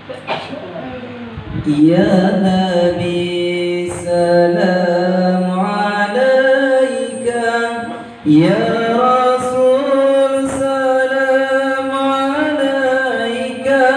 Ya Nabi salam alaika, ya Rasul salam alaika,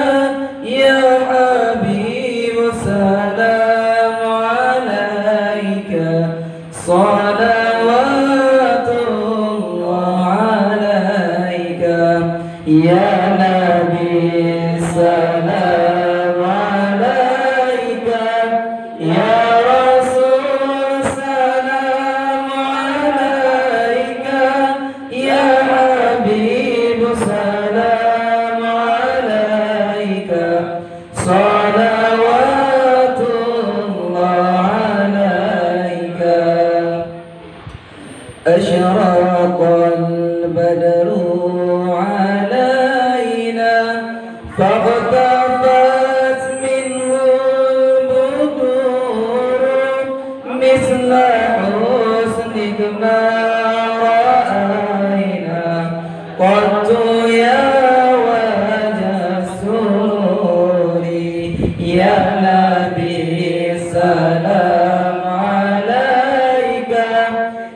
ya Habib salam alaika, salawatullah alaika, ya Nabi salam alaika, ya Rasul salam alaika, ya Habib salam alaika, salawatullah alaika. Asyraqal badru alaina فاغتفت منه البدور مثل حسنك ما رأينا قط يا وجه السرور يا نبي سلام عليك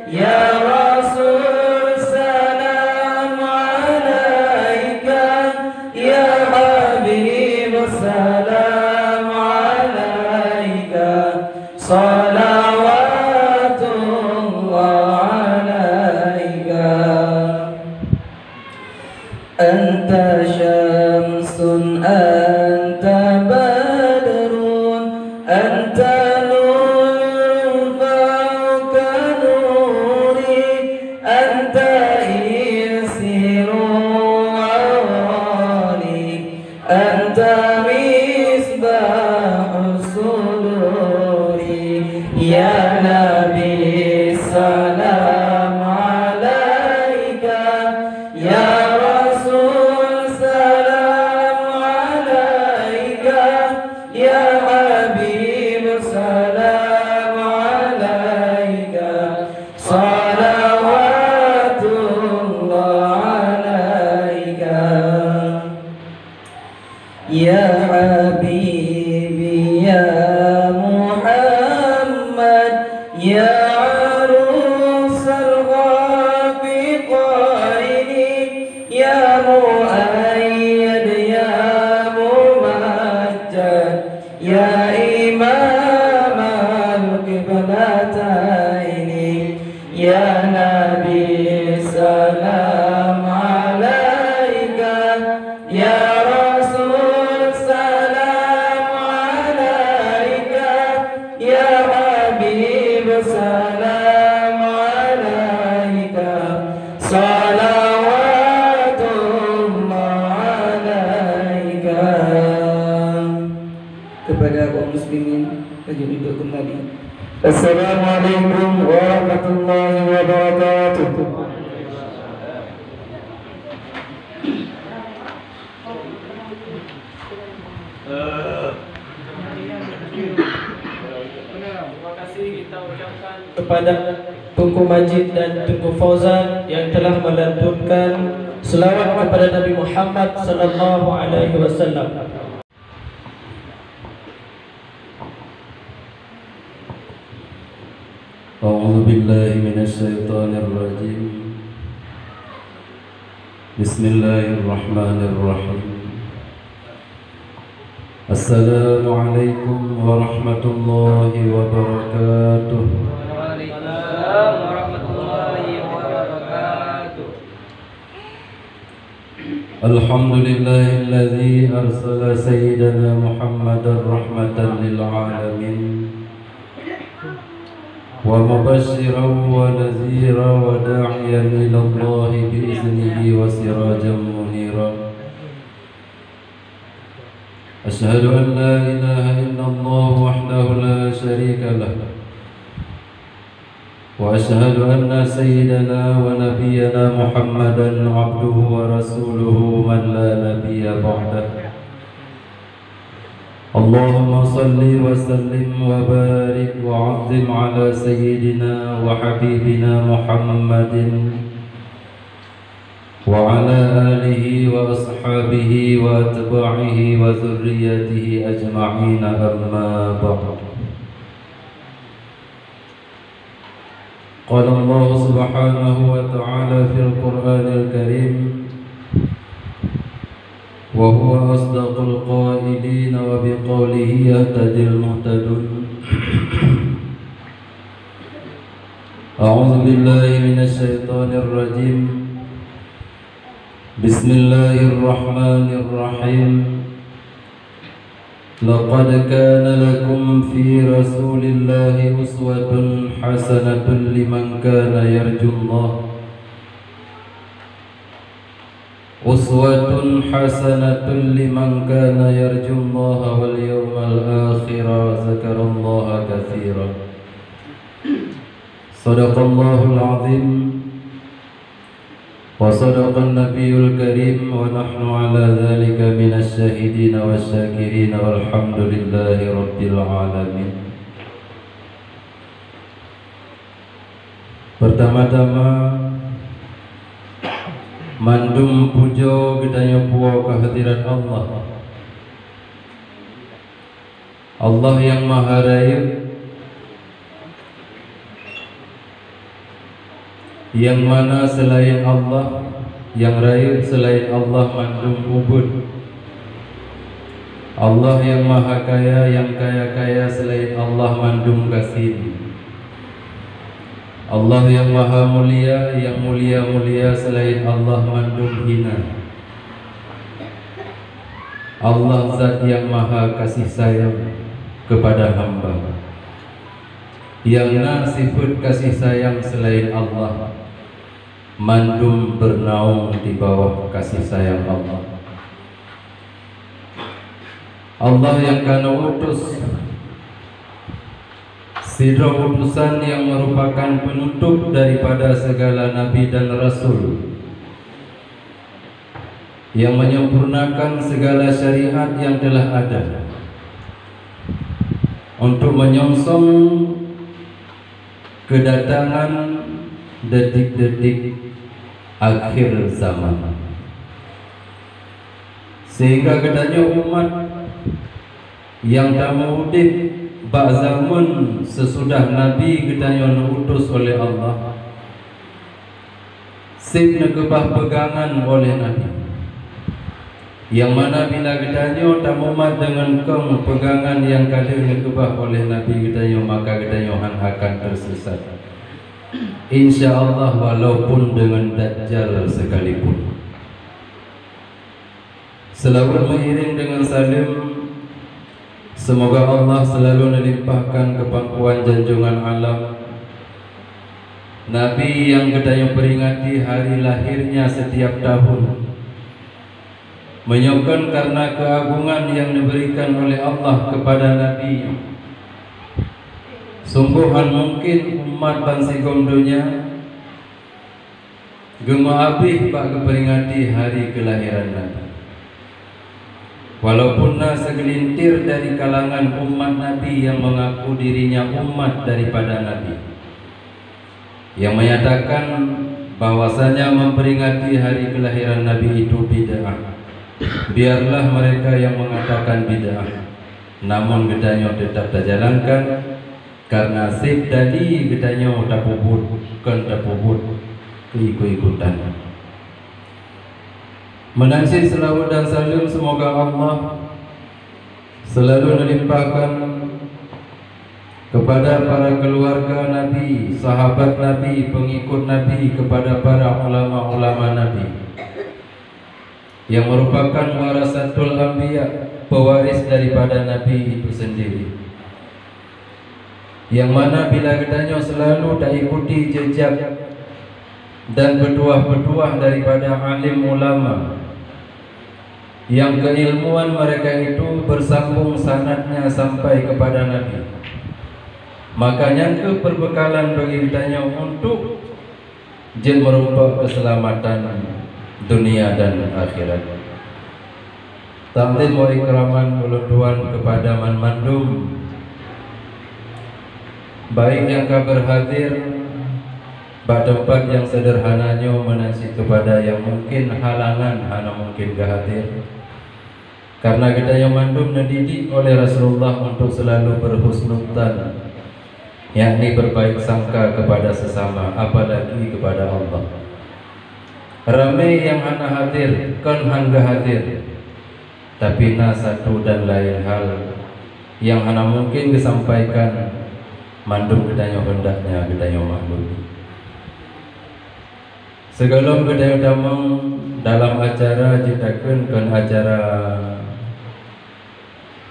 يا رسول سلام عليك يا حبيب سلام عليك صلوات الله عليك. أنت شمس أنت بدر أنت نور فوق نوري أنت يسير عوالي أنت مصباح الصدور يا نبي سلام عليك يا رسول سلام عليك يا حبيب سلام عليك صلوات الله عليك. يا حبيبي يا محمد يا عروس الغافقين يا مؤيد يا ممجد يا إمام القبلتين يا نبي سلام عليك يا رسول سلام عليك يا حبيب سلام عليك صلوات الله عليك. Kepada kaum muslimin lanjut duduk kembali. Assalamualaikum warahmatullahi wabarakatuh. Terima kasih kita ucapkan kepada Tunku Majid dan Tunku Fauzan yang telah melantunkan selawat kepada Nabi Muhammad sallallahu alaihi wasallam. أعوذ بالله من الشيطان الرجيم بسم الله الرحمن الرحيم السلام عليكم ورحمة الله وبركاته. Waalaikumsalam warahmatullahi wabarakatuh. الحمد لله الذي أرسل سيدنا محمدا رحمة للعالمين ومبشرا ونذيرا وداعيا إلى الله بإذنه وسراجا منيرا. أشهد أن لا إله إلا الله وحده لا شريك له وأشهد أن سيدنا ونبينا محمدا عبده ورسوله من لا نبي بعده. اللهم صل وسلم وبارك وعظم على سيدنا وحبيبنا محمد وعلى آله وأصحابه وأتباعه وذريته أجمعين أما بعد قال الله سبحانه وتعالى في القرآن الكريم وهو أصدق القائلين وبقوله يهتدي المهتدون أعوذ بالله من الشيطان الرجيم بسم الله الرحمن الرحيم لقد كان لكم في رسول الله أسوة حسنة لمن كان يرجو الله أسوة حسنة لمن كان يرجو الله واليوم الآخر وذكر الله كثيرا صدق الله العظيم وصدق النبي الكريم ونحن على ذلك من الشاهدين والشاكرين والحمد لله رب العالمين. Pertama-tama mandum pujo gedanya puo kehadiran Allah, Allah yang Maha Raya, yang mana selain Allah, yang raya selain Allah mandum ubud. Allah yang Maha Kaya, yang kaya-kaya selain Allah mandum kasih. Allah yang Maha Mulia, yang mulia-mulia selain Allah mandum hina. Allah zat yang Maha kasih sayang kepada hamba, yang sifat kasih sayang selain Allah mandum bernaung di bawah kasih sayang Allah. Allah yang kana utus sidra utusan yang merupakan penutup daripada segala nabi dan rasul, yang menyempurnakan segala syariat yang telah ada untuk menyongsong kedatangan detik-detik akhir zaman, sehingga kedanya umat yang tamu udip bak zaman sesudah Nabi kedanya diutus oleh Allah sip nekebah pegangan oleh Nabi, yang mana bila kedanya tamu umat dengan kong pegangan yang kada nekebah oleh Nabi kedanya, maka kedanya akan tersesat, insya Allah, walaupun dengan Dajjal sekalipun. Selalu mengiring dengan salim, semoga Allah selalu melimpahkan kepangkuan janjungan alam Nabi yang kedaya peringati hari lahirnya setiap tahun, menyokong karena keagungan yang diberikan oleh Allah kepada Nabi. Sungguhan mungkin umat bangsa gondonya gema abih bak keperingati hari kelahiran Nabi, walaupun segelintir dari kalangan umat Nabi yang mengaku dirinya umat daripada Nabi, yang menyatakan bahwasanya memperingati hari kelahiran Nabi itu bid'ah. Biarlah mereka yang mengatakan bid'ah, namun gedanya tetap terjalankan, karena sip tadi gedanya tapubut kan tapubut keikut-ikutan. Menansi selawat dan salam, semoga Allah selalu melimpahkan kepada para keluarga Nabi, sahabat Nabi, pengikut Nabi, kepada para ulama-ulama Nabi yang merupakan warasatul anbiya, pewaris daripada Nabi itu sendiri, yang mana bila gedanya selalu tak ikuti jejak dan petuah-petuah daripada alim ulama, yang keilmuan mereka itu bersambung sanadnya sampai kepada Nabi, makanya ke perbekalan bagi kitanya untuk jen merupakan keselamatan dunia dan akhirat. Ta'zim wa ikraman ulun kepada man mandum, baik yang berhadir, Bak tempat yang sederhananya menasih kepada yang mungkin halangan hana mungkin gahadir. Karena kita yang mandum dididik oleh Rasulullah untuk selalu berhusnudzan, yakni berbaik sangka kepada sesama, apalagi kepada Allah. Ramai yang hana hadir, kan hangga hadir, tapi na satu dan lain hal yang hana mungkin disampaikan, mandum kita yang hendaknya kita yang maklum. Segala kita damang dalam acara ciptakan kan acara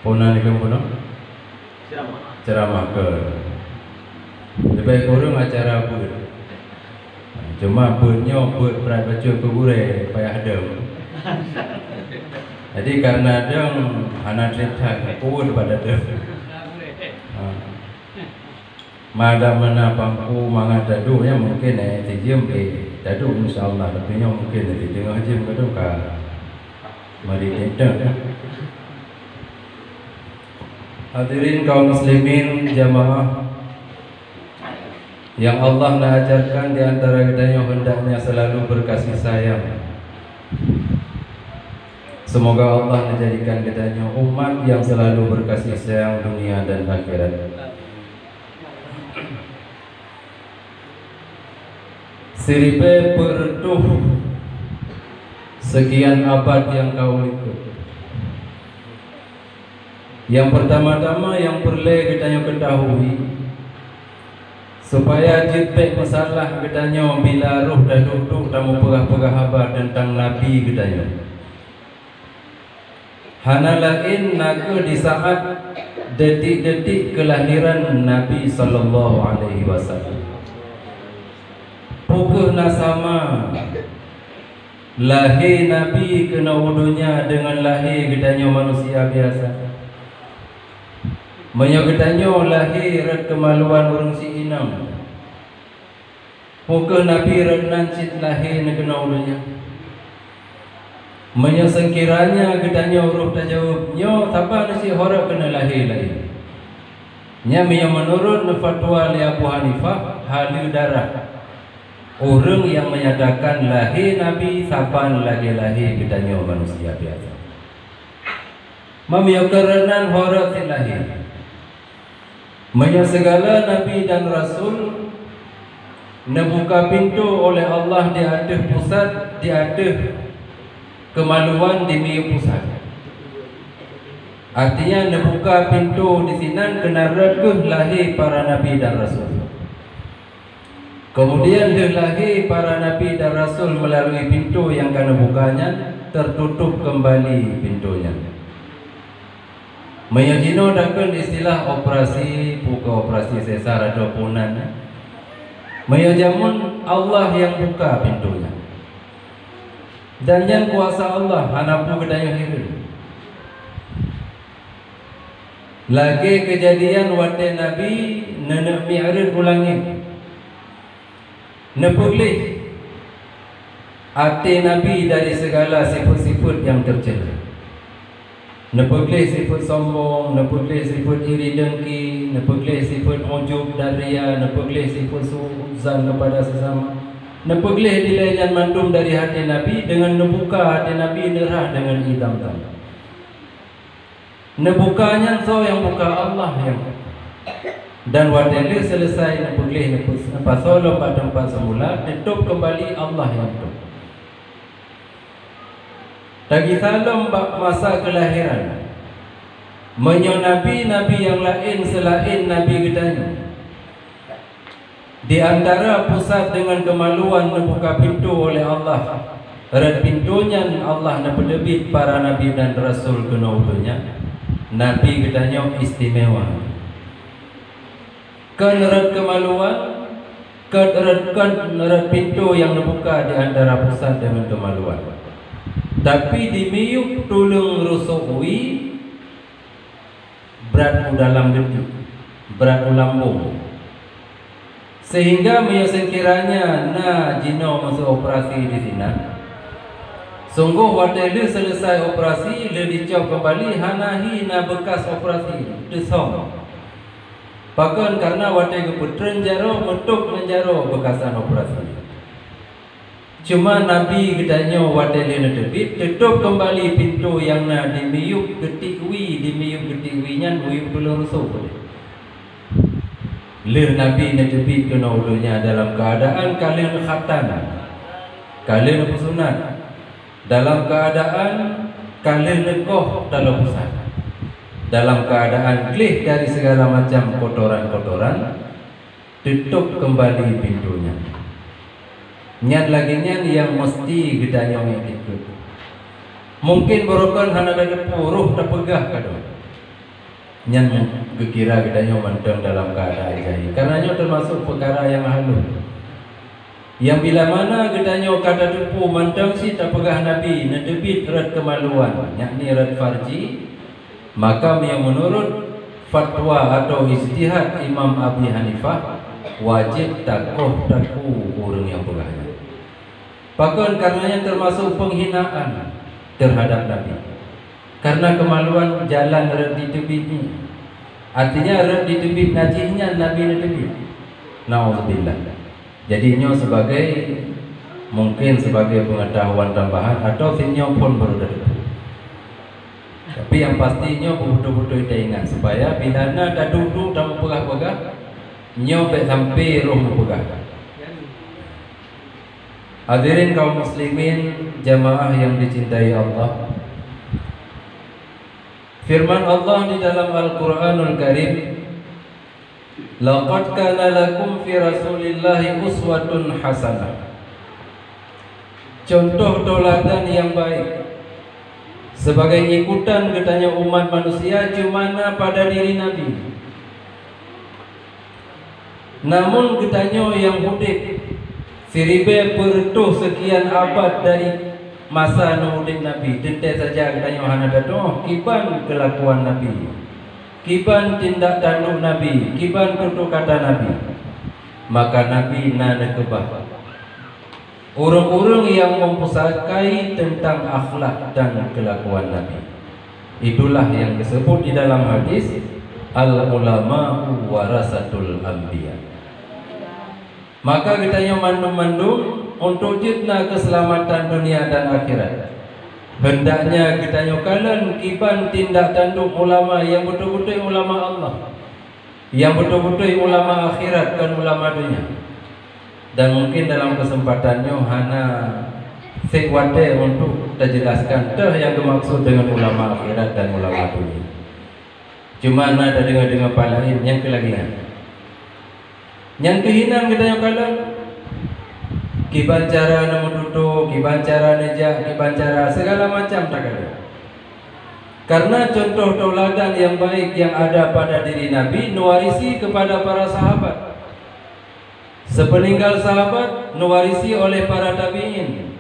punan ikan punan ceramah ke lebih kurang acara ber cuma bernya ber berat baca ke gure payah ada. Jadi karena ada anak cerita kuat pada ada mada mana pangku mangat dadu ya mungkin tijem dadu insyaallah tapi nya mungkin di tengah jam kadang ka mari kita. Hadirin kaum muslimin jamaah yang Allah nak ajarkan di antara kita yang hendaknya selalu berkasih sayang. Semoga Allah menjadikan kita umat yang selalu berkasih sayang dunia dan akhirat. Siripe perduh sekian abad yang kau ikut. Yang pertama-tama yang perlu kita ketahui supaya jipek masalah kita bila roh dah duduk tamu pegah-pegah habar tentang Nabi kita hana lain naga di saat detik-detik kelahiran Nabi sallallahu alaihi wasallam. Pukul nasama lahir Nabi kena wudunya dengan lahir kita manusia biasa. Menyogetanyo lahir kemaluan orang si inam. Muka Nabi renan cit lahir kena ulunya. Menyesengkiranya getanya uruh tak jawab. Nyo tapa nasi horak kena lahir lagi. Nya menurut fatwa li Abu Hanifah halil darah. Orang yang menyatakan lahir Nabi sapan lagi lahir getanya manusia biasa. Memyokerenan horak cit lahir. Segala Nabi dan Rasul nebuka pintu oleh Allah di atas pusat, di atas kemaluan di miu pusat. Artinya nebuka pintu di sini kena rekuh lahir para Nabi dan Rasul. Kemudian lahir para Nabi dan Rasul melalui pintu yang kena bukanya tertutup kembali pintunya. Menyajino dakun istilah operasi buka operasi sesar atau punan. Meyajamun Allah yang buka pintunya. Dan yang kuasa Allah hanapu gedaya hidup. Lagi kejadian wate Nabi nenek mi'raj ulangi. Nepulih hati Nabi dari segala sifat-sifat yang tercela. Nepulih sifat sombong, nepulih sifat iri dengki, nepulih sifat ujub dan ria, nepulih sifat suuzan kepada sesama. Nepulih dilayan mandum dari hati Nabi dengan nebuka hati Nabi derah dengan hitam tanda. Nebukanya so yang buka Allah yang dan wadeli selesai nepulih pasolo pada tempat semula tutup kembali Allah yang tutup. Lagi salam masa kelahiran menyo nabi-nabi yang lain selain Nabi gedanya. Di antara pusat dengan kemaluan membuka pintu oleh Allah. Red pintunya Allah nepedebit para Nabi dan Rasul kena ulunya. Nabi gedanya istimewa. Kan red kemaluan, kan red pintu yang membuka di antara pusat dengan kemaluan. Tapi di miyuk tulung rusukwi berat dalam gedung, berat lambung. Sehingga menyesengkiranya na jino masuk operasi di sini. Sungguh waktu selesai operasi le dicop kembali hanahi na bekas operasi desong. Bahkan karena watai keputren jaro metuk menjaro bekasan operasi. Cuma Nabi gedanya watai lena debit tutup kembali pintu yang na dimiyup getikwi nyan uyup dulu rusuh. Lir Nabi na debit kena ulunya dalam keadaan kalian khatan, kalian sunat, dalam keadaan kalian nekoh dalam pusat, dalam keadaan klih dari segala macam kotoran-kotoran, tutup kembali pintunya. Nyan lagi nyan yang mesti gedanya yang ikut. Mungkin borokan hana ada puruh terpegah kadang. Nyan kekira gedanya mentang dalam keadaan jahil. Karenanya termasuk perkara yang halus. Yang bila mana gedanya kata tupu mentang si terpegah Nabi nedebit rat kemaluan, yakni rat farji, maka yang menurut fatwa atau ijtihad Imam Abi Hanifah wajib taku orang yang pegahnya. Bahkan karenanya termasuk penghinaan terhadap Nabi. Karena kemaluan jalan red di tebitnya. Artinya red di tebit najihnya Nabi tebit. Nauzubillah. Jadinya sebagai mungkin sebagai pengetahuan tambahan atau sinyo pun baru dari. Tapi yang pastinya betul-betul kita ingat supaya bila ada duduk dan pegah-pegah nyopek sampai roh pegah. Hadirin kaum muslimin jamaah yang dicintai Allah. Firman Allah di dalam Al-Qur'anul Karim, laqad kana lakum fi Rasulillahi uswatun hasanah. Contoh tauladan yang baik sebagai ikutan katanya umat manusia cumana pada diri Nabi. Namun katanya yang hidup siribe pertuh sekian abad dari masa nuhudin Nabi, tentu saja katanya hana datoh kiban kelakuan Nabi, kiban tindak tanduk Nabi, kiban tutur kata Nabi. Maka Nabi nana kebah orang-orang yang mempusakai tentang akhlak dan kelakuan Nabi. Itulah yang disebut di dalam hadis al-ulama warasatul anbiya. Maka kitanya mandum-mandum untuk jitna keselamatan dunia dan akhirat. Hendaknya kitanya kalian kiban tindak tanduk ulama yang betul-betul ulama Allah, yang betul-betul ulama akhirat dan ulama dunia. Dan mungkin dalam kesempatannya hana sekwate untuk terjelaskan teh yang dimaksud dengan ulama akhirat dan ulama dunia. Cuma ada dengar-dengar palain yang kelagian. Yang kehinaan kita yang kalah kiban cara namun duduk, kiban cara nejak, kiban cara segala macam tak ada. Karena contoh tauladan yang baik yang ada pada diri Nabi nuwarisi kepada para sahabat. Sepeninggal sahabat nuwarisi oleh para tabi'in.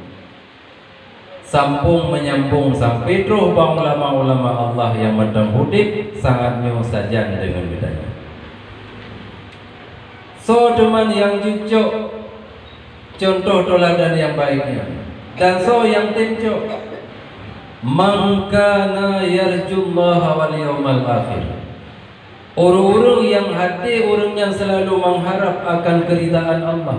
Sampung menyambung sampai terus bang ulama-ulama Allah yang mendahului sangatnya saja dengan bedanya. So teman yang cucuk contoh toladan yang baiknya. Dan so yang tencok man kana yarjullaha wal yawmal akhir. Orang-orang yang hati orang yang selalu mengharap akan keridaan Allah.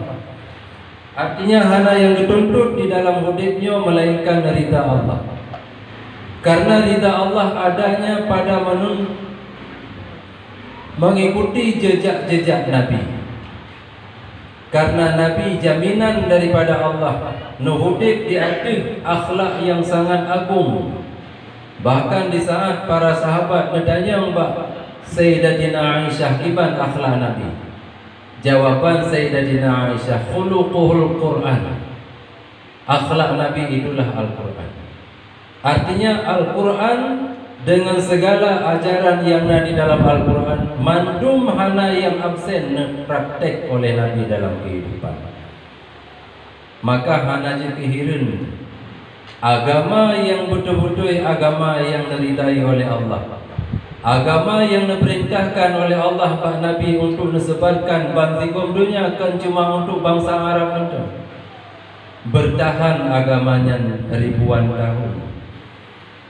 Artinya hana yang dituntut di dalam hidupnya melainkan ridha Allah. Karena ridha Allah adanya pada mengikuti jejak-jejak Nabi. Karena Nabi jaminan daripada Allah, nuhudib di atas akhlak yang sangat agung. Bahkan di saat para sahabat bertanya Mbak Sayyidatina Aisyah kiban akhlak Nabi. Jawaban Sayyidatina Aisyah khuluquhul Quran. Akhlak Nabi itulah Al-Quran. Artinya Al-Quran dengan segala ajaran yang ada di dalam Al-Quran mandum hana yang absen praktek oleh Nabi dalam kehidupan. Maka hana je kehirin agama yang betul-betul agama yang diridai oleh Allah, agama yang diperintahkan oleh Allah Pak Nabi untuk disebarkan bantikum dunia kan cuma untuk bangsa Arab itu. Bertahan agamanya ribuan tahun.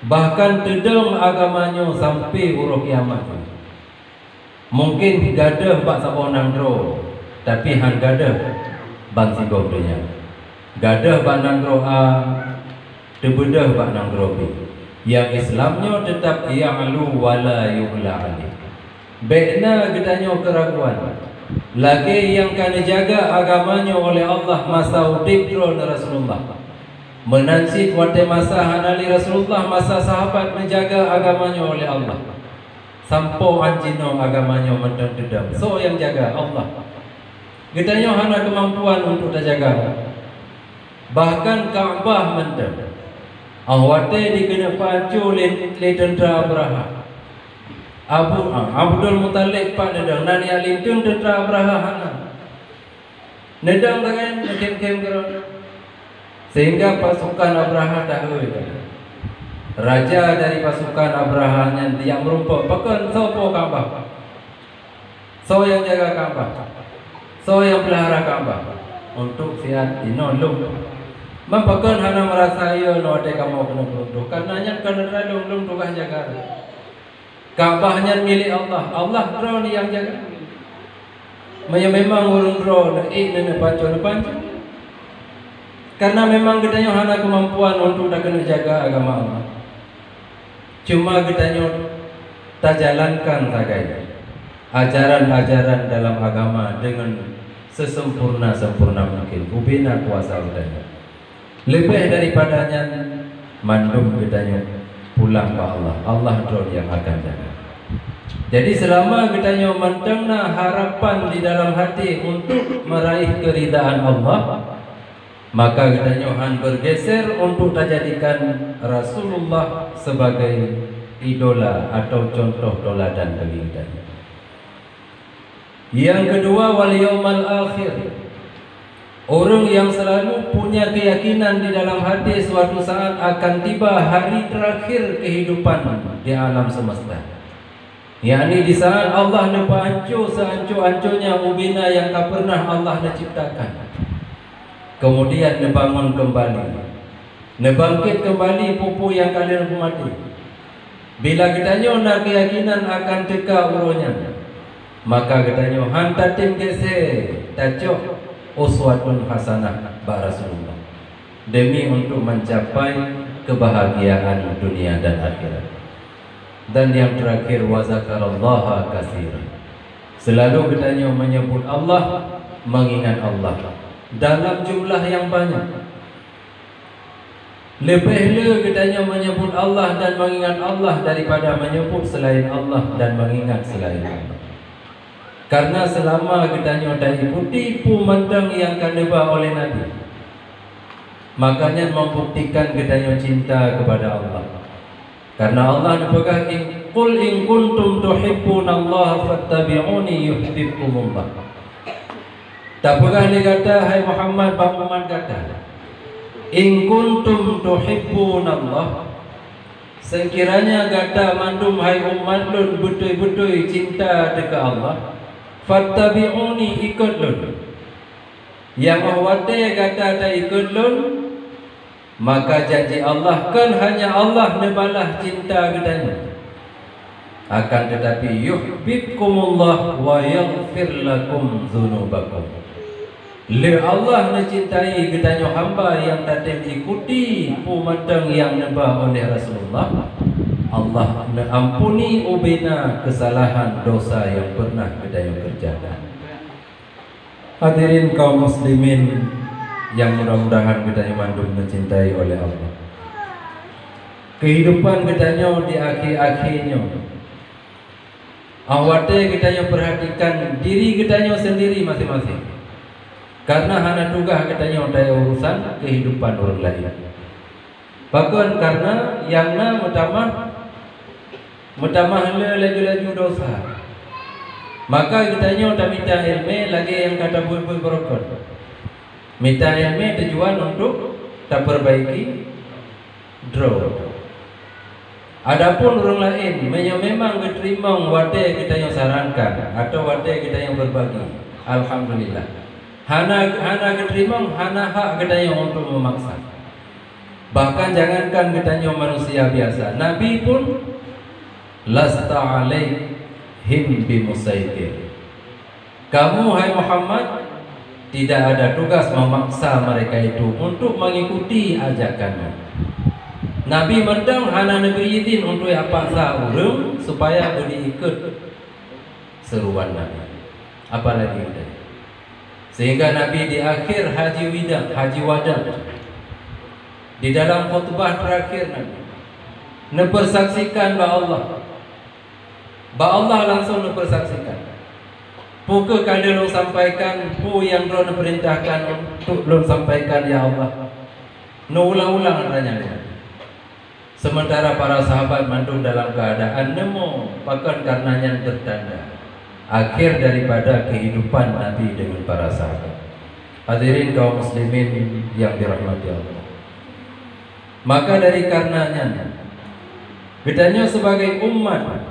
Bahkan tedeng agamanya sampai huruf kiamat. Mungkin gadah bak sabo nangro, tapi han gadah bang sigom dunia. Gadah bak nangro a, tebedah bak nangro b. Yang Islamnya tetap ya'lu wala yu'la alih. Baikna getanyo keraguan. Lagi yang kan jaga agamanya oleh Allah masa udibro Rasulullah. Menansit wate masa hanali Rasulullah, masa sahabat menjaga agamanya oleh Allah. Sampo anjino agamanya mentang dedam. So yang jaga Allah. Getanyo hana kemampuan untuk terjaga. Bahkan Ka'bah mentang. Awate dikena pacu le tentera Abraha. Abdul Muttalib pak nedang nani alim tun tentera Abraha hana. Nedang tangan kem-kem keron. Sehingga pasukan Abraha dahulu. Raja dari pasukan Abraha yang merumpuk pakan sopo Ka'bah. So yang jaga Ka'bah. So yang pelihara Ka'bah. Untuk siat dinolong. Mampakan hana merasa iyo no ade kamu kena beruntung. Karenanya kena lung tukah jaga. Ka'bahnya milik Allah. Allah draw ni yang jaga. Memang urung draw nene panco. Karena memang kita hana kemampuan untuk tak kena jaga agama Allah. Cuma kita tak jalankan sagai ajaran-ajaran dalam agama dengan sesempurna mungkin. Ubina kuasa udahnya. Lebih daripadanya mandum gedanya pulang ke Allah. Allah drone yang akan jaga. Jadi selama gedanya mantengna harapan di dalam hati untuk meraih keridaan Allah, maka gedanya han bergeser untuk dijadikan Rasulullah sebagai idola atau contoh teladan bagi gedanya. Yang kedua, wal yaumal akhir. Orang yang selalu punya keyakinan di dalam hati suatu saat akan tiba hari terakhir kehidupan di alam semesta. yakni di saat Allah nampak hancur sehancur-hancurnya ubina yang tak pernah Allah ciptakan. Kemudian dibangun kembali, nebangkit kembali pupu yang kalian mati. Bila kita nak keyakinan akan teka urunya, maka kita hantar tim kese tacok uswatun hasanah ba Rasulullah demi untuk mencapai kebahagiaan dunia dan akhirat. Dan yang terakhir, wa zakarallaha katsiran. Selalu kita menyebut Allah, mengingat Allah dalam jumlah yang banyak. Lebih kita menyebut Allah dan mengingat Allah daripada menyebut selain Allah dan mengingat selain Allah. Karena selama kita tak ikuti pemandang yang kaneba oleh Nabi, makanya membuktikan kita cinta kepada Allah. Karena Allah berpegang, qul in kuntum tuhibbunallaha fattabi'uni yuhibbukumullah. Tak pernah dikata hai Muhammad, Pak Muhammad kata, in kuntum tuhibbunallah, sekiranya kata mandum hai umat lun betul-betul cinta dekat Allah, fattabi'uni ikut lun. Yang awate kata tak ikut lun, maka janji Allah kan hanya Allah nebalah cinta kedanya. Akan tetapi yuhibbukumullah wa yaghfir lakum dzunubakum. Le Allah mencintai kedanya hamba yang tak ikuti pemandang yang nebah oleh Rasulullah. Allah ampuni ubina kesalahan dosa yang pernah kedanya kerjakan. Hadirin kaum muslimin yang mudah-mudahan kita mandum mencintai oleh Allah. Kehidupan kita di akhir-akhirnya, awate kita perhatikan diri kita sendiri masing-masing. Karena hanya tugas kita ada urusan kehidupan orang lain. Bahkan karena yang mutamah laju-laju dosa, maka kita tak minta ilmu lagi yang kata bul-bul berokot. Minta ilmu tujuan untuk tak perbaiki draw. Adapun orang lain memang diterima wate kita yang sarankan atau wate kita yang berbagi, alhamdulillah. Hana diterima, hana hak kita yang untuk memaksa. Bahkan jangankan kita yang manusia biasa, Nabi pun lasta alaih bimusaitir. Kamu hai Muhammad tidak ada tugas memaksa mereka itu untuk mengikuti ajakanmu. Nabi mendang hana negeri izin untuk paksa orang supaya boleh ikut seruan Nabi. Apalagi itu. Sehingga Nabi di akhir haji wada di dalam khutbah terakhir Nabi bersaksikan bahwa Allah langsung bersaksikan. Pukul kali lu sampaikan, yang lu perintahkan untuk lu sampaikan ya Allah. Nu ulang-ulang tanya. Sementara para sahabat mandung dalam keadaan nemu, bahkan karenanya bertanda akhir daripada kehidupan Nabi dengan para sahabat. Hadirin kaum muslimin yang dirahmati Allah. Maka dari karenanya, bedanya sebagai umat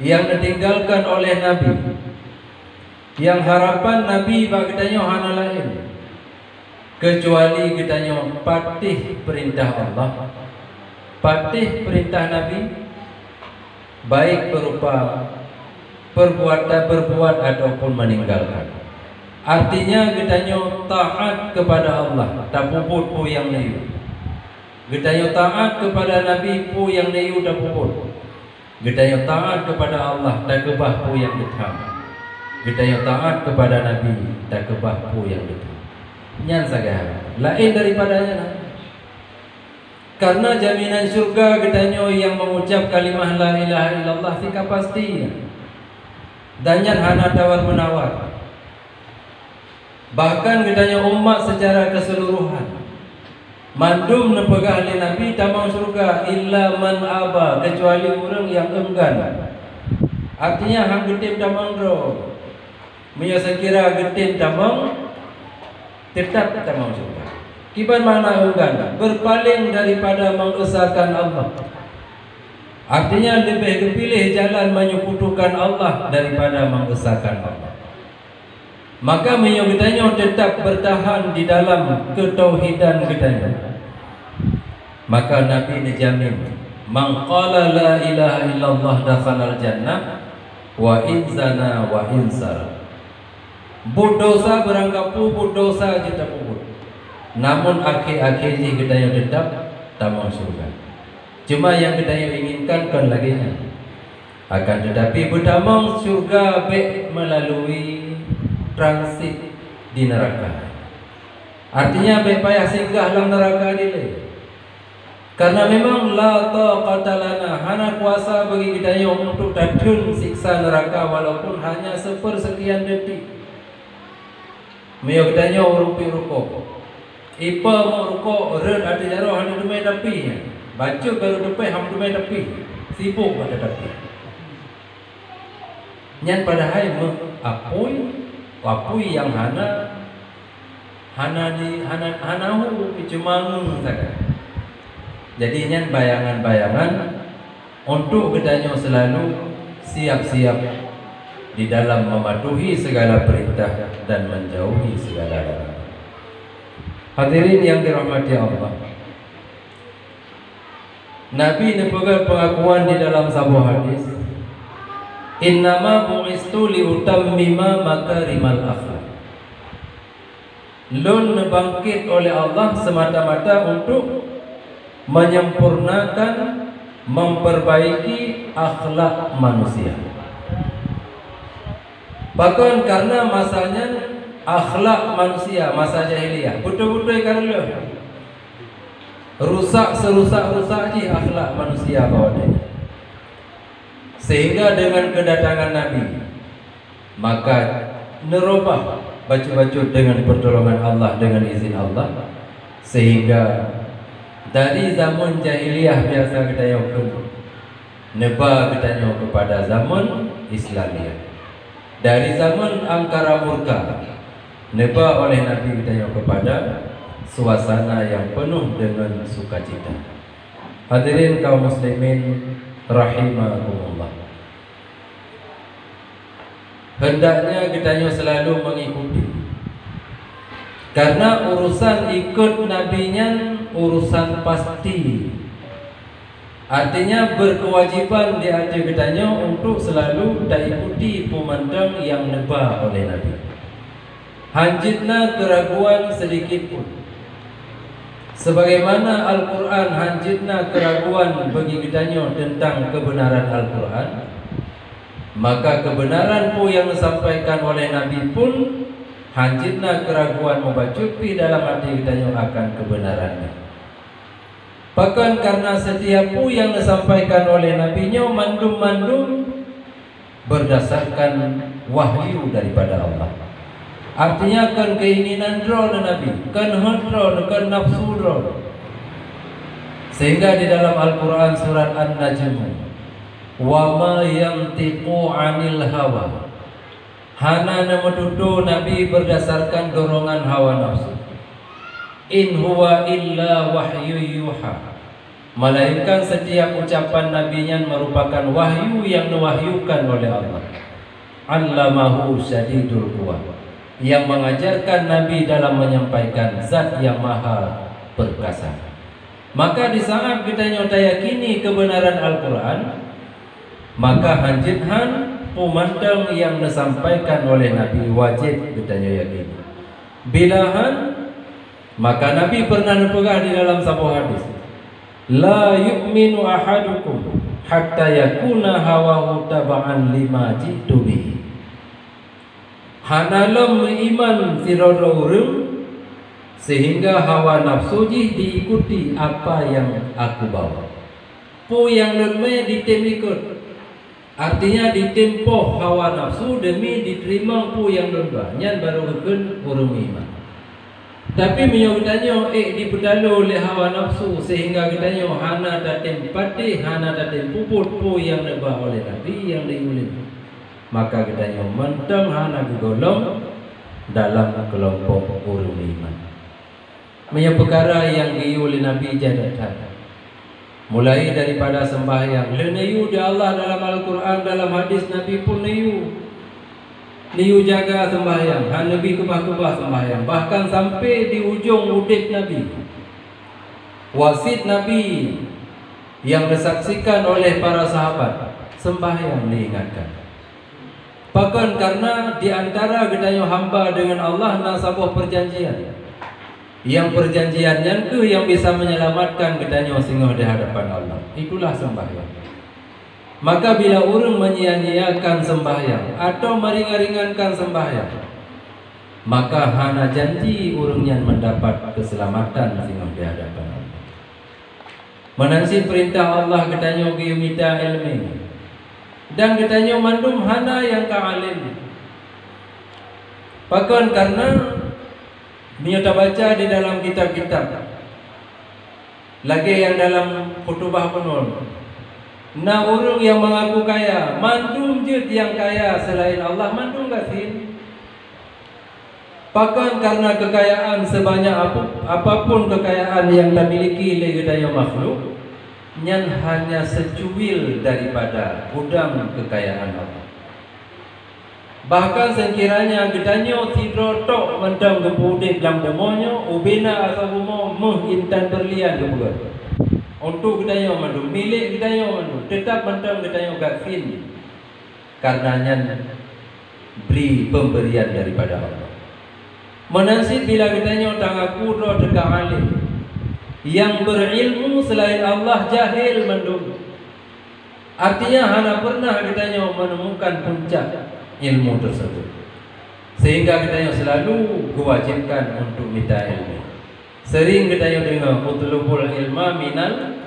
yang ditinggalkan oleh Nabi, yang harapan Nabi bagdanya hana lain kecuali kitanya patih perintah Allah, patih perintah Nabi, baik berupa berbuat ataupun meninggalkan. Artinya kitanya taat kepada Allah, tak puput pu yang niu. Kitanya taat kepada Nabi pu yang niu tak puput. Kitanya taat kepada Allah tak kebah pu yang hitam. Kita yang taat kepada Nabi tak kebah pu yang itu. Nyan saga lain daripadanya. Karena jaminan surga katanya yang mengucap kalimah la ilaha illallah tika pasti. Danyan hana tawar menawar. Bahkan katanya umat secara keseluruhan mandum nepegah li Nabi tamang surga illa man aba, kecuali orang yang enggan. Artinya hang getim tamang ro. Maya sekira getin tamang tetap tamang surga. Kiban mana enggan? Berpaling daripada mengesahkan Allah. Artinya lebih pilih jalan menyekutukan Allah daripada mengesahkan Allah. Maka menyebutnya tetap bertahan di dalam ketauhidan kitanya. Maka Nabi dijamin, man qala la ilaha illallah dakhala al-jannah wa in zana wa in sara. Dosa beranggapu dosa kita puput. Namun akhir-akhir ini kita yang tetap tamang surga. Cuma yang kita yang inginkan kan lagi nya. Akan tetapi bertamang surga melalui transit di neraka. Artinya payah singgah dalam neraka ini. Karena memang la taqata lana, hana kuasa bagi kita yang untuk tadun siksa neraka walaupun hanya sepersekian detik. Mio katanya rupi rukuk. Ipa mau rukuk red ada jaro hanya dumai tapi. Baca baru depai ham dumai tapi. Sibuk pada tapi. Nyan pada hai apui yang hana cuma saja. Jadi nyan bayangan-bayangan untuk katanya selalu siap-siap di dalam mematuhi segala perintah dan menjauhi segala larangan. Hadirin yang dirahmati Allah, Nabi nepegang pengakuan di dalam sebuah hadis, innama bu'istu liutammima makarimal akhlak. Lun bangkit oleh Allah semata-mata untuk menyempurnakan, memperbaiki akhlak manusia. Bahkan karena masanya akhlak manusia masa jahiliyah betul-betul karena rusak serusak-rusak je akhlak manusia bawadanya. Sehingga dengan kedatangan Nabi maka nerubah baju-baju dengan pertolongan Allah, dengan izin Allah, sehingga dari zaman jahiliyah biasa kita yakun neba kita nyaw kepada zaman Islamiyah. Dari zaman angkara murka neba oleh Nabi kita yang kepada suasana yang penuh dengan sukacita. Hadirin kaum muslimin rahimakumullah. Hendaknya kita selalu mengikuti, karena urusan ikut nabinya urusan pasti. Artinya berkewajiban di hati kitanya untuk selalu ikuti pemandang yang nebah oleh Nabi. Hanjitna keraguan sedikit pun. Sebagaimana Al-Quran hanjitna keraguan bagi kitanya tentang kebenaran Al-Quran, maka kebenaran pun yang disampaikan oleh Nabi pun hanjitna keraguan membacupi dalam hati kitanya akan kebenarannya. Bahkan karena setiap yang disampaikan oleh Nabi-Nya mandum-mandum berdasarkan wahyu daripada Allah. Artinya kan keinginan roh Nabi, kan roh, kan nafsu roh. Sehingga di dalam Al-Quran surat An-Najm, wa ma yantiqu 'anil hawa, hana menuduh Nabi berdasarkan dorongan hawa nafsu. In huwa illa wahyu yuha, melainkan setiap ucapan Nabi-Nya merupakan wahyu yang diwahyukan oleh Allah. Allamahu syadidul quwa, yang mengajarkan Nabi dalam menyampaikan zat yang maha perkasa. Maka di saat kita yakini kebenaran Al-Quran, maka hanjithan pemandang yang disampaikan oleh Nabi wajib kita yakini. Bilahan, maka Nabi pernah nepegah di dalam sebuah hadis, la yu'minu ahadukum hatta yakuna hawahu taba'an lima jitu bihi. Hanalam iman sirara urang sehingga hawa nafsu diikuti apa yang aku bawa. Po yang lemah ditem ikut. Artinya ditempoh hawa nafsu demi diterima po yang lemah. Nyan baru kekun urang iman. Tapi menyawitanya dipedalo oleh hawa nafsu sehingga kitanya hana datem patih, hana datem puput po yang lebah oleh Nabi yang diulit. Maka kitanya mentang hana digolong dalam kelompok urang iman. Punya perkara yang diulit Nabi jadatan. Mulai daripada sembahyang, lenayu di Allah dalam Al-Quran, dalam hadis Nabi pun nayu. Niu jaga sembahyang, Nabi kebah-kebah sembahyang. Bahkan sampai di ujung udip Nabi, wasit Nabi yang disaksikan oleh para sahabat, sembahyang diingatkan. Bahkan karena di antara gedanya hamba dengan Allah na sebuah perjanjian, yang perjanjiannya ke yang bisa menyelamatkan gedanya singgah di hadapan Allah, itulah sembahyang. Maka bila orang menyia-nyiakan sembahyang atau meringan-ringankan sembahyang, maka hana janji orangnya mendapat keselamatan sehingga di hadapan Allah. Menansi perintah Allah katanya minta ilmu, dan katanya mandum hana yang ka'alim. Bahkan karena menyata baca di dalam kitab-kitab, lagi yang dalam khutbah penuh, nah orang yang mengaku kaya, mandum je yang kaya selain Allah, mandum gak sih? Bahkan karena kekayaan sebanyak apapun kekayaan yang dimiliki oleh gedaya makhluk, nyan hanya secuil daripada gudang kekayaan Allah. Bahkan sekiranya gedanya tidro tok mendam kepudik dalam bumonya, ubina atau bumo mengintan berlian kebuat. Untuk gedanya mandu, milik gedanya mandu, tetap mendam gedanya gaksin, karenanya beri pemberian daripada Allah. Menasib bila gedanya tangaku roh dekat alim, yang berilmu selain Allah jahil mandu. Artinya hana pernah gedanya menemukan puncak ilmu tersebut, sehingga gedanya selalu diwajibkan untuk minta ilmu. Sering kita dengar utlubul ilma minal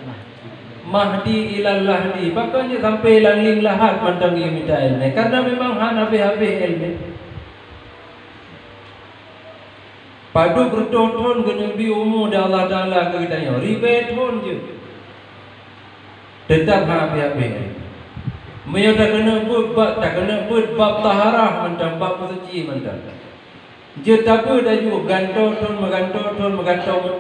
mahdi ilal lahdi, bahkan sampai langling lahat mandang ia minta ilmu, karena memang hana habis ilmu. Padu bertonton genebi umur dah Allah Taala ke kita ribet pun je, tetap habis. Mereka tak kena buat bab taharah mandang bab suci mandang. Je tabu dah juga gantau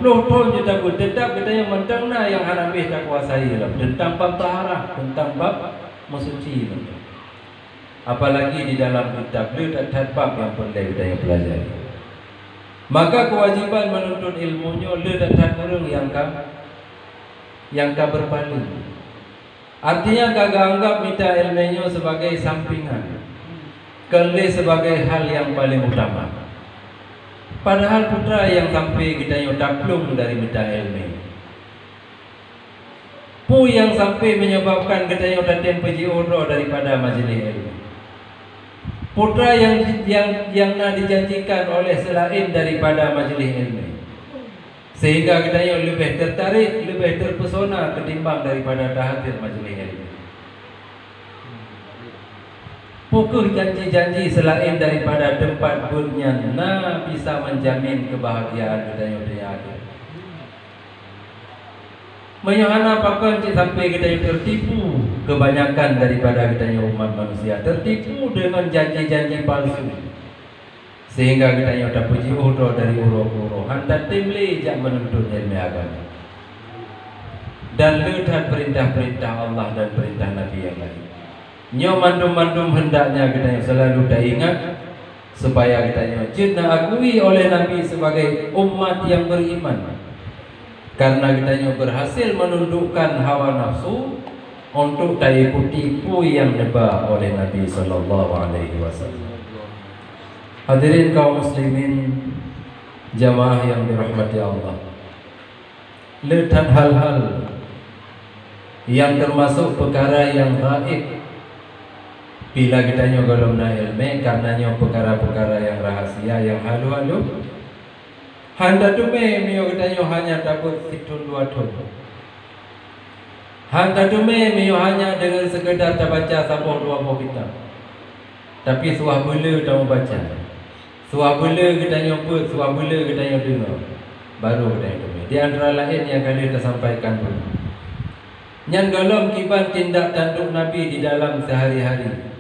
puluh ton je tabu, tetap kita yang mentang na yang hanabih tak kuasai lah tentang bab taharah, tentang bab mensuci. Apalagi di dalam kitab dia tak bab yang perlu kita yang pelajari. Maka kewajiban menuntut ilmunya le tak orang yang ka berpaling. Artinya kagak anggap mita ilmenyo sebagai sampingan, kele sebagai hal yang paling utama. Padahal putra yang sampai kita taklung dari mita ilmu, pu yang sampai menyebabkan kita datem pergi uro daripada majlis ilmu. Putra yang nak dijanjikan oleh selain daripada majlis ilmu, sehingga kita lebih tertarik, lebih terpesona ketimbang daripada hadir majlis ilmu. Pukul janji-janji selain daripada tempat bernyana bisa menjamin kebahagiaan kita yang akhir. Menyahana apakah sampai kita tertipu kebanyakan daripada kita umat manusia tertipu dengan janji-janji palsu, sehingga kita tak puji uroh dari uroh-uroh hantar timli jak menuntut ilmu agama dan lihat perintah-perintah Allah dan perintah Nabi yang lain. Nyo mandum-mandum hendaknya kita selalu dah ingat supaya kita jina akui oleh Nabi sebagai umat yang beriman, karena kita berhasil menundukkan hawa nafsu untuk ikuti pu yang neba oleh Nabi sallallahu alaihi wasallam. Hadirin kaum muslimin, jamaah yang dirahmati Allah, lihat hal-hal yang termasuk perkara yang gaib bila kita golong na ilmu, karenanya perkara-perkara yang rahasia, yang halu-halu. Handa tu mio kita hanya dapat situn dua ton. Handa tu mio hanya dengan sekedar baca sabor dua buku kitab. Tapi suah bela tahu baca. Suah bela kita nyebut, suah bela kita dengar. Baru kita itu. Di antara lain yang kali kita sampaikan dulu. Yang golong kiban tindak tanduk Nabi di dalam sehari-hari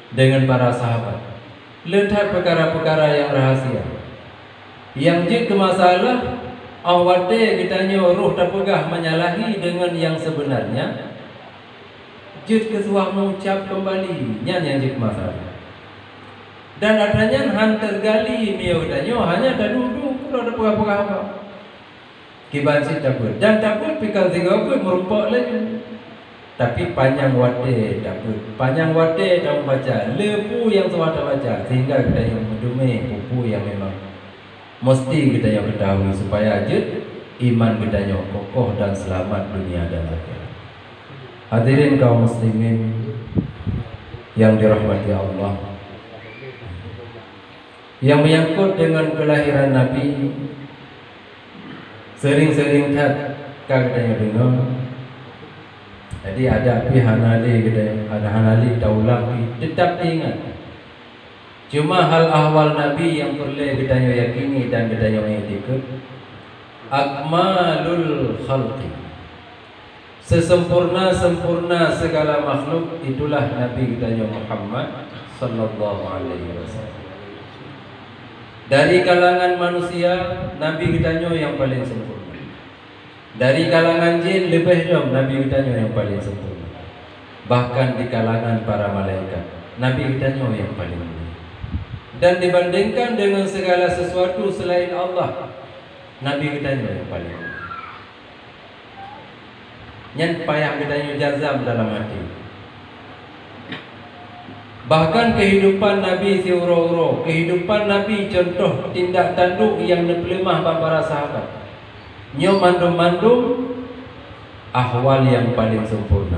dengan para sahabat. Lihat perkara-perkara yang rahasia, yang jika masalah awate kita roh terpegah menyalahi dengan yang sebenarnya, jika kesuah mengucap kembali yang jika masalah. Dan adanya hantar gali mio kita hanya tak duduk ada pegah-pegah apa. Kiban si takut dan takut pikal tiga pun merumpak lagi. Tapi panjang wate dapat, panjang wate dalam baca, lepu yang suatu baca, sehingga kita yang mendume pupu yang memang mesti kita yang ketahui supaya aja iman kita yang kokoh dan selamat dunia dan akhirat. Hadirin kaum muslimin yang dirahmati Allah, yang menyangkut dengan kelahiran Nabi, sering-sering kita yang dengar. Jadi ada hanali kita, ada hanali taulang tetap diingat. Cuma hal ahwal Nabi yang perlu kita yakini dan kita ikut. Akmalul khalqi, sesempurna segala makhluk itulah Nabi kita Muhammad sallallahu alaihi wasallam. Dari kalangan manusia Nabi kita yang paling sempurna. Dari kalangan jin lebih dong Nabi kita yang paling sempurna. Bahkan di kalangan para malaikat Nabi kita yang paling mulia. Dan dibandingkan dengan segala sesuatu selain Allah, Nabi kita yang paling mulia. Yang payah kita jazam dalam hati. Bahkan kehidupan Nabi siuro-uro, kehidupan Nabi contoh tindak tanduk yang dipelimah para sahabat. Nyo mandum-mandum ahwal yang paling sempurna,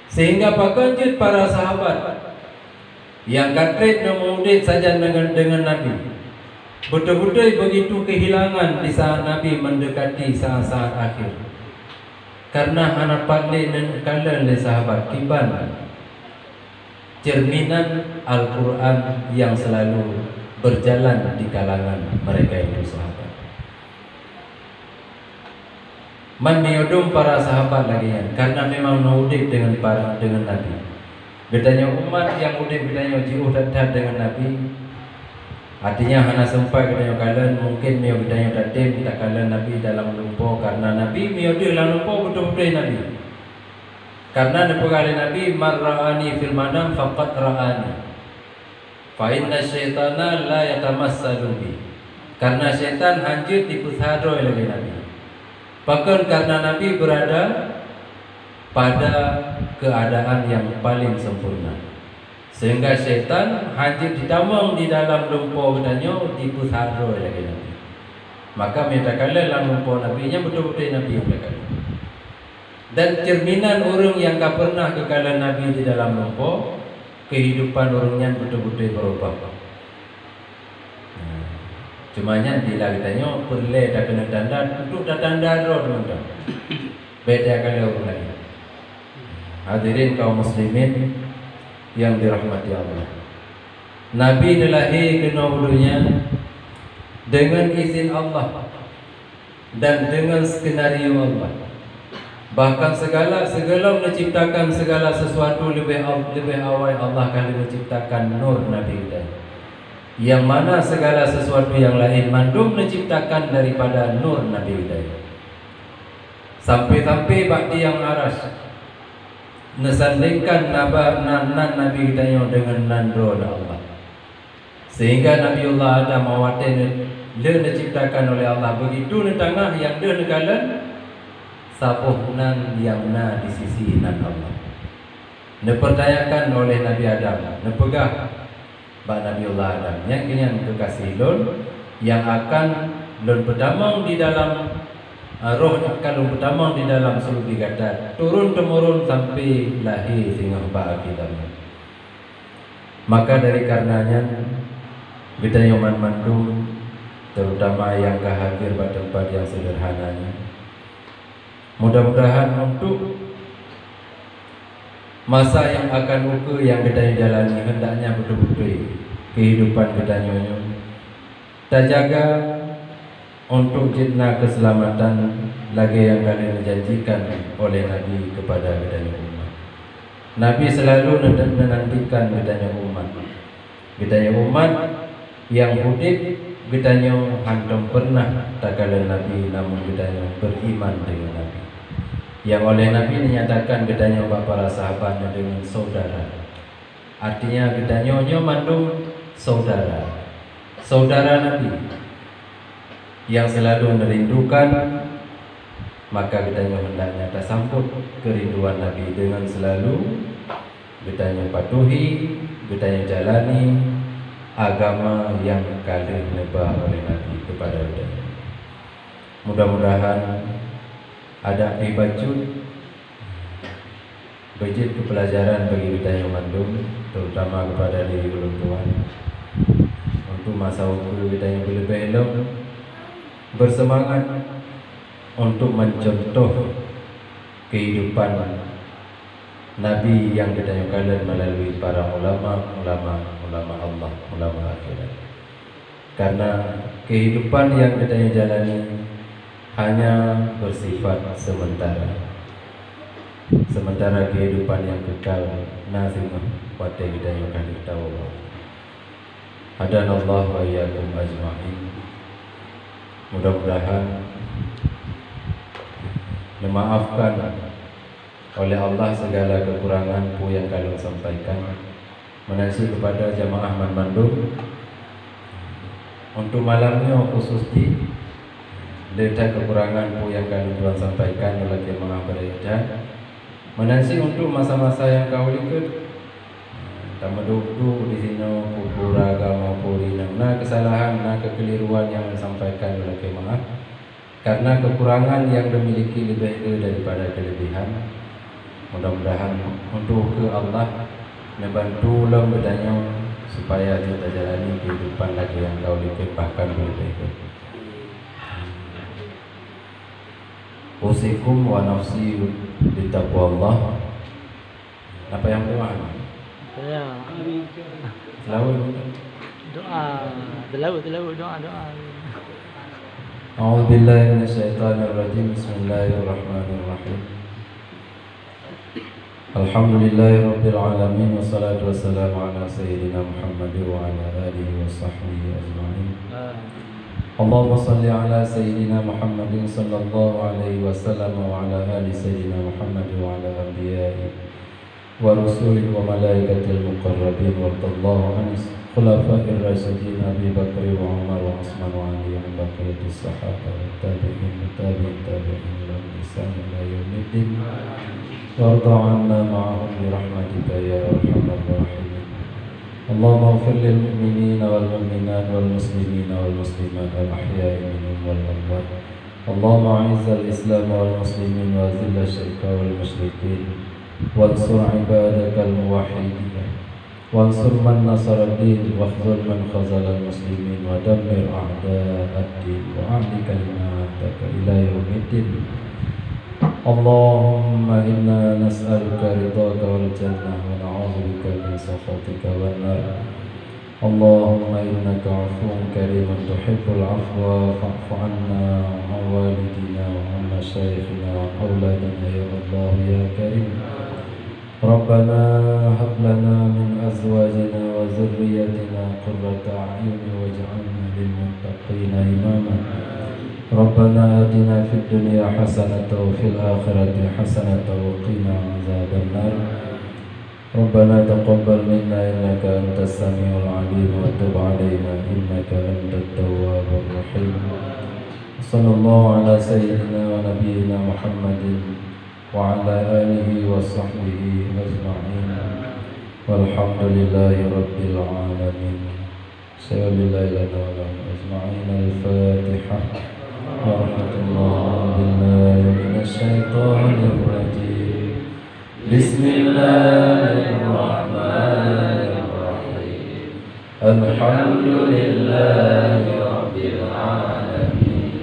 sehingga pakajut para sahabat yang katret memudit saja dengan Nabi, betul-betul begitu kehilangan di saat Nabi mendekati saat-saat akhir, karena anak patli dan kalian le sahabat kiban cerminan Al-Quran yang selalu berjalan di kalangan mereka itu sahabat. Menyodom para sahabat lagi ya, karena memang naudip dengan Nabi. Bedanya umat yang udip bedanya jiuh dan dengan Nabi. Artinya hana sempat bedanya kalian mungkin mio bedanya datim tak kalian Nabi dalam lumpuh, karena Nabi mio di dalam lumpuh betul-betul Nabi. Karena nepegale Nabi marra'ani fil manam faqad ra'ani. Fa inna syaitana la yatamassalu bi. Karena syaitan hancur dipusado oleh Nabi. Bahkan karena Nabi berada pada keadaan yang paling sempurna. Sehingga syaitan hanya ditamang di dalam lumpur katanya dipusaro lagi Nabi. Maka menyatakanlah dalam lumpur Nabi nya betul-betul Nabi yang berkata. Dan cerminan orang yang tak pernah kekalan Nabi di dalam lumpur, kehidupan orangnya betul-betul berubah. Cumanya bila katanya perlu dah kena tanda untuk dah tanda roh teman-teman. Beda kalau orang lain. Hadirin kaum muslimin yang dirahmati Allah. Nabi dilahir ke dunia dengan izin Allah dan dengan skenario Allah. Bahkan segala menciptakan segala sesuatu lebih awal Allah kali menciptakan nur Nabi kita. Yang mana segala sesuatu yang lain mandum menciptakan daripada nur Nabi kita. Sampai-sampai bakti yang aras nesandingkan nan Nabi kita dengan nandro Allah. Sehingga Nabiullah Adam awatin dia diciptakan oleh Allah begitu di tengah yang dia negalan sapuh nan yang na di sisi nan Allah. Dipercayakan oleh Nabi Adam, nepegah bak Nabiullah Adam yang kini kekasih lon yang akan lon berdamang di dalam roh akan lon berdamang di dalam surga kata turun temurun sampai lahir sehingga bak kita. Maka dari karenanya kita yoman mandum terutama yang hadir pada tempat yang sederhananya. Mudah-mudahan untuk masa yang akan ukur yang kita jalani hendaknya betul-betul kehidupan kita nyonya kita jaga untuk jenah keselamatan lagi yang kalian dijanjikan oleh Nabi kepada kita umat. Nabi selalu menantikan kita umat. Kita umat yang hidup kita hantam pernah tak kala Nabi namun kita beriman dengan Nabi. Yang oleh Nabi dinyatakan kita para sahabatnya dengan saudara. Artinya kita mandum saudara. Saudara Nabi yang selalu merindukan, maka kita hendaknya kita sambut kerinduan Nabi dengan selalu kita patuhi, kita jalani agama yang kali dinebar oleh Nabi kepada kita. Mudah-mudahan ada ibajud bejit kepelajaran bagi kita yang mandum, terutama kepada diri ulun Tuhan. Untuk masa waktu kita yang lebih elok, bersemangat untuk mencontoh kehidupan Nabi yang kita kalian melalui para ulama Allah, ulama akhirat. Karena kehidupan yang kita jalani hanya bersifat sementara. Sementara kehidupan yang kekal nazimah pada kita yang akan kita bawa. Hadanallah wa iyyakum ajma'in. Mudah-mudahan memaafkan oleh Allah segala kekurangan yang kalian sampaikan. Menasih kepada jamaah Mandum untuk malamnya khusus di data kekurangan yang kalian Tuhan sampaikan oleh jamaah bereja. Menasih untuk masa-masa yang kau ikut tak duduk di sini pura agama puri na kesalahan na kekeliruan yang disampaikan oleh jamaah karena kekurangan yang dimiliki lebih daripada kelebihan. Mudah-mudahan untuk ke Allah membantu dalam bedanya supaya kita jalani kehidupan lagi yang kau likit bahkan lebih baik. Usikum wa nafsi bitaqwa Allah. Apa yang doa? Ya. Selalu doa. A'udzu billahi minasyaitonir rajim. Bismillahirrahmanirrahim. Alhamdulillahi rabbil alamin wassalatu wassalamu ala sayyidina Muhammad wa ala alihi wa sahbihi ajma'in. Allahumma salli ala sayyidina Muhammadin sallallahu alaihi wasallam wa ala ali sayyidina Muhammad wa ala anbiya'i wa rusulihi wa malaikatil muqarrabin wa radallahu خلفاء الراشدين أبي بكر وعمر وعثمان وعلي عن بقية الصحابة والتابعين والتابعين لهم بإحسان إلى يوم الدين وارض عنا معهم برحمتك يا أرحم الراحمين. اللهم اغفر للمؤمنين والمؤمنات والمسلمين والمسلمات الأحياء منهم والأموات. اللهم أعز الإسلام والمسلمين وأذل الشرك والمشركين وانصر عبادك الموحدين وانصر من نصر الدين واخذل من خذل المسلمين ودمر أعداء الدين وأعل كلماتك إلى يوم الدين. اللهم إنا نسألك رضاك والجنة ونعوذ بك من سخطك والنار. اللهم إنك عفو كريم تحب العفو فاعف عنا وعن والدينا وعن مشايخنا وعن أولادنا يا الله يا كريم. ربنا هب لنا من أزواجنا وذريتنا قرة أعين واجعلنا للمتقين إماما. ربنا آتنا في الدنيا حسنة وفي الآخرة حسنة وقنا عذاب النار. ربنا تقبل منا إنك أنت السميع العليم وتب علينا إنك أنت التواب الرحيم. صلى الله على سيدنا ونبينا محمد وعلى آله وصحبه أجمعين والحمد لله رب العالمين. سيد الله لنا ولهم أجمعين. الفاتحة. ورحمة الله بالله من الشيطان الرجيم. بسم الله الرحمن الرحيم. الحمد لله رب العالمين.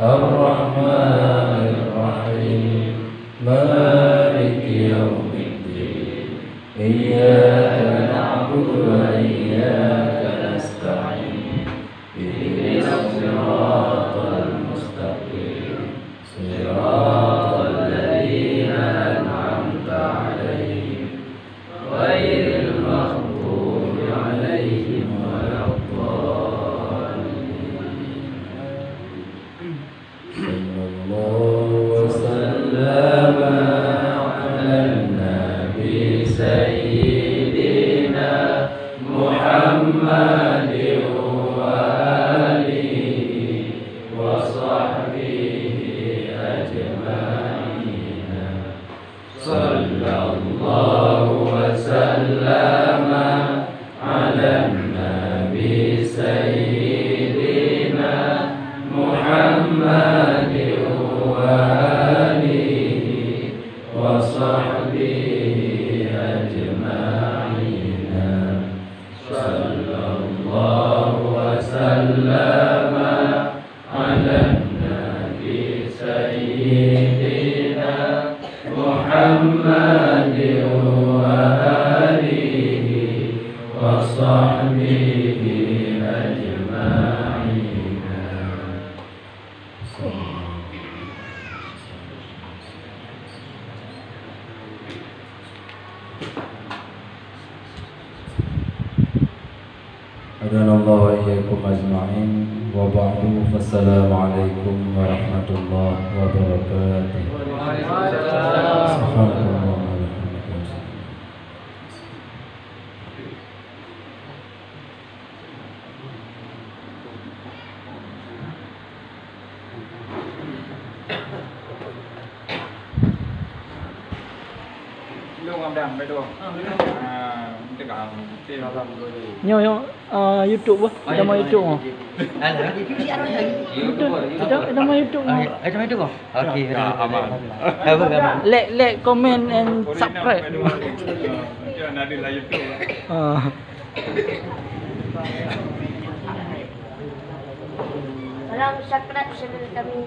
الرحمن الرحيم. مالك يوم الدين. إياك نعبد وإياك نستعين. اهدنا الصراط المستقيم. صراط الذين أنعمت عليهم غير المغضوب عليهم ولا الضالين. صلى الله وسلم على النبي سيدنا محمد وآله وصحبه أجمعين. صلى الله وسلم على النبي سيدنا محمد وآله وصحبه أجمعين. صلى الله وسلم على النبي سيدنا محمد وآله وصحبه أجمعين. أدعنا الله وإياكم أجمعين. وبعد فالسلام عليكم ورحمة الله وبركاته. سبحانك اللهم وبحمدك. Lu ngomong betul. Kita kan kita Nyo YouTube bah. Kita mau YouTube ah. Kita mau YouTube. Ada itu kok. Okey. Like, comment and subscribe. Ya, nanti lah YouTube. Tolong subscribe channel kami.